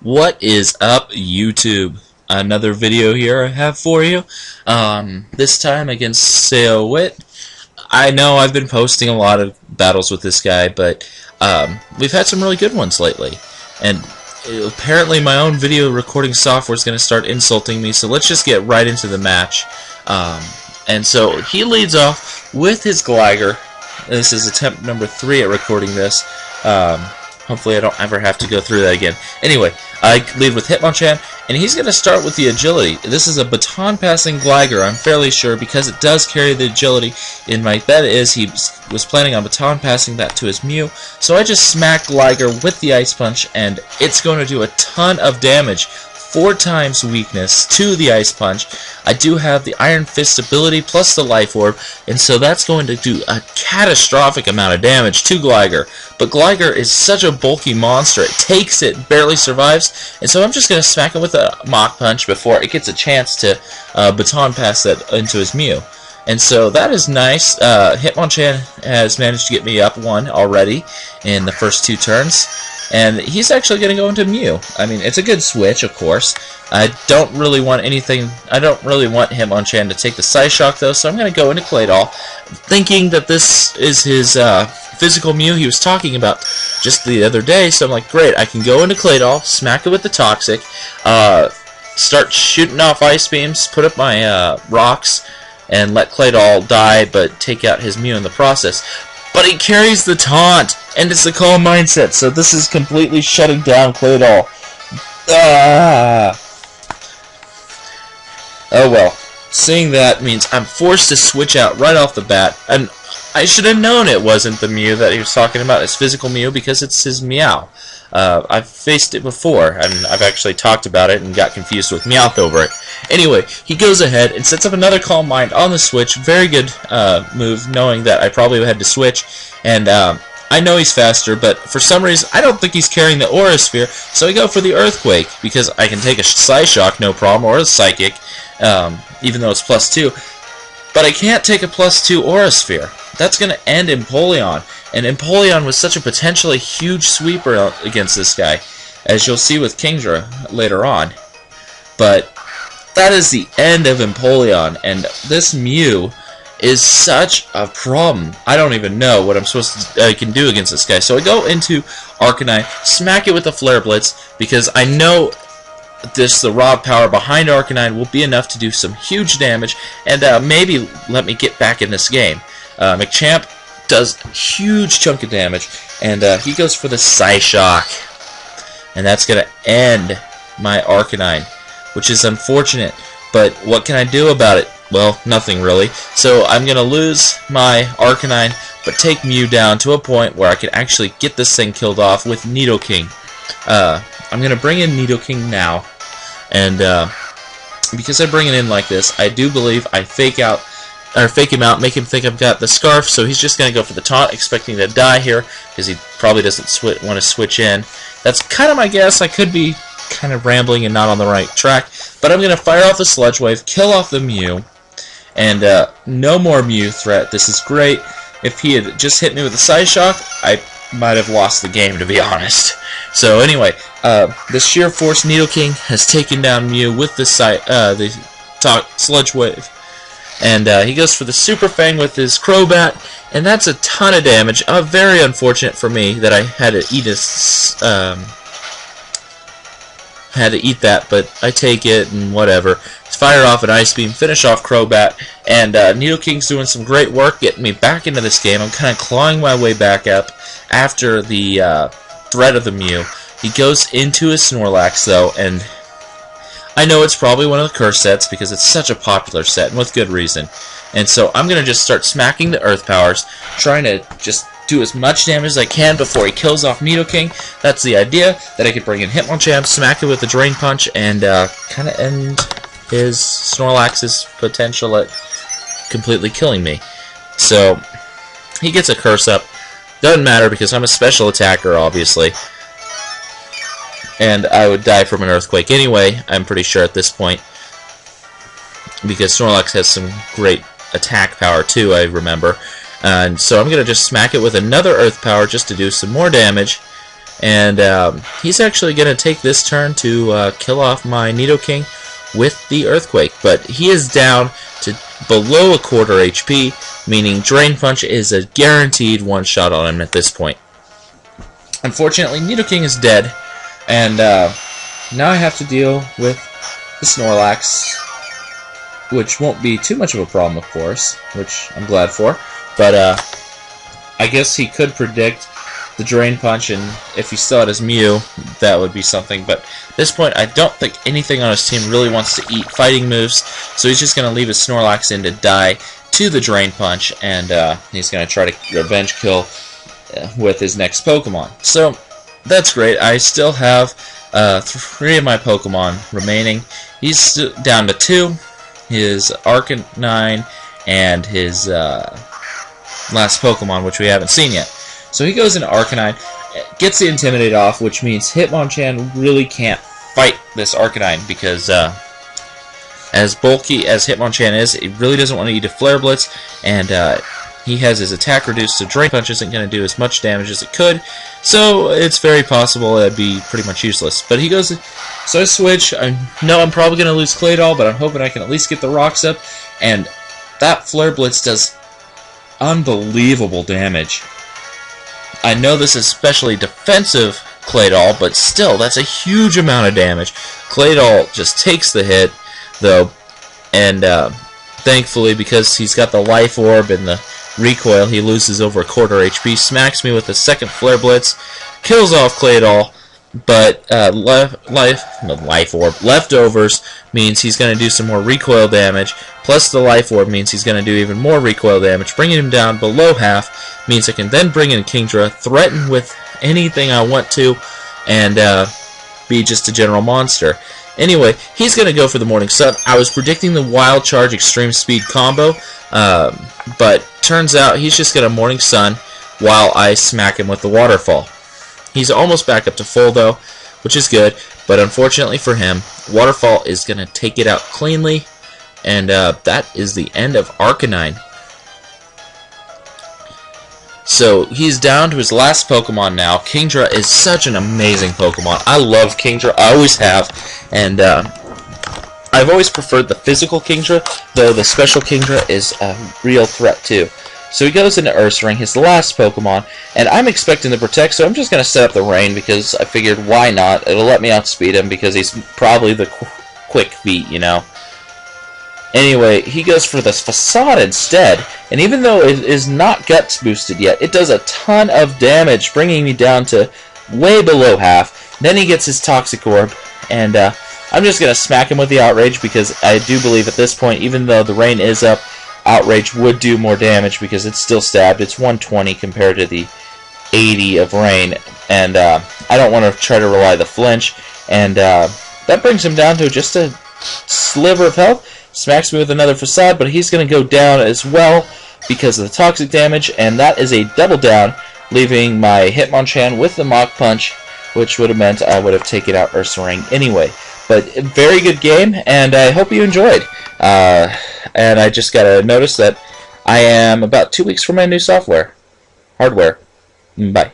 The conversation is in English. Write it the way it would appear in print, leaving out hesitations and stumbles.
What is up, YouTube? Another video here I have for you. This time against Sao Wit. I know I've been posting a lot of battles with this guy, but we've had some really good ones lately. And apparently my own video recording software is going to start insulting me, so let's just get right into the match. And so he leads off with his Glider. This is attempt number 3 at recording this. Hopefully I don't ever have to go through that again. Anyway, I lead with Hitmonchan, and he's going to start with the agility. This is a baton passing Glider, I'm fairly sure, because it does carry the agility. And my bet is he was planning on baton passing that to his Mew. So I just smack Glider with the Ice Punch, and it's going to do a ton of damage. 4 times weakness to the Ice Punch. I do have the Iron Fist ability plus the Life Orb, and so that's going to do a catastrophic amount of damage to Glider. But Glider is such a bulky monster, it takes it, barely survives, and so I'm just going to smack him with a Mach Punch before it gets a chance to baton pass that into his Mew. And so that is nice. Hitmonchan has managed to get me up 1 already in the first 2 turns. And he's actually going to go into Mew. I mean, it's a good switch, of course. I don't really want Hitmonchan to take the Psyshock, though, so I'm going to go into Claydol, thinking that this is his physical Mew he was talking about just the other day. So I'm like, great, I can go into Claydol, smack it with the Toxic, start shooting off Ice Beams, put up my rocks, and let Claydol die, but take out his Mew in the process. But he carries the taunt, and it's the Calm Mindset, so this is completely shutting down Claydol. Oh well. Seeing that means I'm forced to switch out right off the bat, and I should have known it wasn't the Mew that he was talking about, his physical Mew, because it's his Meow. I've faced it before, and I've actually talked about it and got confused with Meowth over it. Anyway, he goes ahead and sets up another Calm Mind on the switch. Very good move, knowing that I probably had to switch. And I know he's faster, but for some reason, I don't think he's carrying the Aura Sphere, so I go for the Earthquake, because I can take a Psyshock, no problem, or a Psychic, even though it's +2. But I can't take a +2 Aura Sphere. That's going to end Empoleon. And Empoleon was such a potentially huge sweeper against this guy, as you'll see with Kingdra later on. But that is the end of Empoleon, and this Mew is such a problem. I don't even know what I can do against this guy. So I go into Arcanine, smack it with a Flare Blitz, because I know the raw power behind Arcanine will be enough to do some huge damage, and maybe let me get back in this game. Machamp does a huge chunk of damage, and he goes for the Psyshock. And that's going to end my Arcanine, which is unfortunate, but what can I do about it? Well, nothing really. So I'm going to lose my Arcanine, but take Mew down to a point where I can actually get this thing killed off with Nidoking. I'm going to bring in Nidoking now, and because I bring it in like this, I do believe I fake him out, make him think I've got the Scarf, so he's just going to go for the taunt, expecting to die here, because he probably doesn't want to switch in. That's kind of my guess. I could be kind of rambling and not on the right track, but I'm going to fire off the Sludge Wave, kill off the Mew, and no more Mew threat. This is great. If he had just hit me with the Psyshock, I might have lost the game, to be honest. So anyway, the sheer force Nidoking has taken down Mew with the Sludge Wave. And he goes for the Super Fang with his Crobat, and that's a ton of damage. Very unfortunate for me that I had to eat that, but I take it and whatever. Fire off an Ice Beam, finish off Crobat, and Nidoking's doing some great work getting me back into this game. I'm kind of clawing my way back up after the threat of the Mew. He goes into his Snorlax though, and I know it's probably one of the curse sets because it's such a popular set, and with good reason. And so I'm going to just start smacking the Earth Powers, trying to just do as much damage as I can before he kills off Nidoking. That's the idea, that I could bring in Hitmonchan, smack it with the Drain Punch, and kind of end his Snorlax's potential at completely killing me. So he gets a curse up. Doesn't matter because I'm a special attacker, obviously. And I would die from an Earthquake anyway, I'm pretty sure at this point. Because Snorlax has some great attack power too, I remember. And so I'm going to just smack it with another Earth Power just to do some more damage. and he's actually going to take this turn to kill off my Nidoking with the Earthquake. But he is down to below a quarter HP, meaning Drain Punch is a guaranteed one-shot on him at this point. Unfortunately, Nidoking is dead, and now I have to deal with the Snorlax, which won't be too much of a problem, of course, which I'm glad for. But I guess he could predict the Drain Punch, and if he still had his Mew, that would be something. But at this point, I don't think anything on his team really wants to eat fighting moves, so he's just going to leave his Snorlax in to die to the Drain Punch, and he's going to try to revenge kill with his next Pokemon. So that's great. I still have 3 of my Pokemon remaining. He's down to 2. His Arcanine and his last Pokemon, which we haven't seen yet. So he goes into Arcanine, gets the Intimidate off, which means Hitmonchan really can't fight this Arcanine, because as bulky as Hitmonchan is, it really doesn't want to eat a Flare Blitz, and he has his attack reduced, so Drain Punch isn't going to do as much damage as it could, so it's very possible it'd be pretty much useless. But he goes, so I switch. I know I'm probably going to lose Claydol, but I'm hoping I can at least get the rocks up, and that Flare Blitz does unbelievable damage. I know this is especially defensive Claydol, but still, that's a huge amount of damage. Claydol just takes the hit, though, and thankfully, because he's got the Life Orb and the recoil, he loses over a quarter HP, smacks me with a second Flare Blitz, kills off Claydol, but Life Orb leftovers means he's going to do some more recoil damage, plus the Life Orb means he's going to do even more recoil damage, bringing him down below half, means I can then bring in Kingdra, threaten with anything I want to, and be just a general monster. Anyway, he's going to go for the Morning Sun. I was predicting the Wild Charge Extreme Speed combo, but turns out he's just going to Morning Sun while I smack him with the Waterfall. He's almost back up to full, though, which is good, but unfortunately for him, Waterfall is going to take it out cleanly, and that is the end of Arcanine. So he's down to his last Pokemon now. Kingdra is such an amazing Pokemon. I love Kingdra, I always have, and I've always preferred the physical Kingdra, though the special Kingdra is a real threat too. So he goes into Ursaring, his last Pokemon, and I'm expecting to protect, so I'm just going to set up the Rain, because I figured why not. It'll let me outspeed him, because he's probably the quick feet, you know. Anyway, he goes for this Facade instead, and even though it is not Guts boosted yet, it does a ton of damage, bringing me down to way below half. Then he gets his Toxic Orb, and I'm just going to smack him with the Outrage, because I do believe at this point, even though the Rain is up, Outrage would do more damage, because it's still stabbed. It's 120 compared to the 80 of Rain, and I don't want to try to rely the flinch, and that brings him down to just a sliver of health. Smacks me with another Facade, but he's going to go down as well because of the toxic damage, and that is a double down, leaving my Hitmonchan with the Mach Punch, which would have meant I would have taken out Ursaring anyway. But very good game, and I hope you enjoyed. And I just got to notice that I am about 2 weeks from my new hardware. Bye.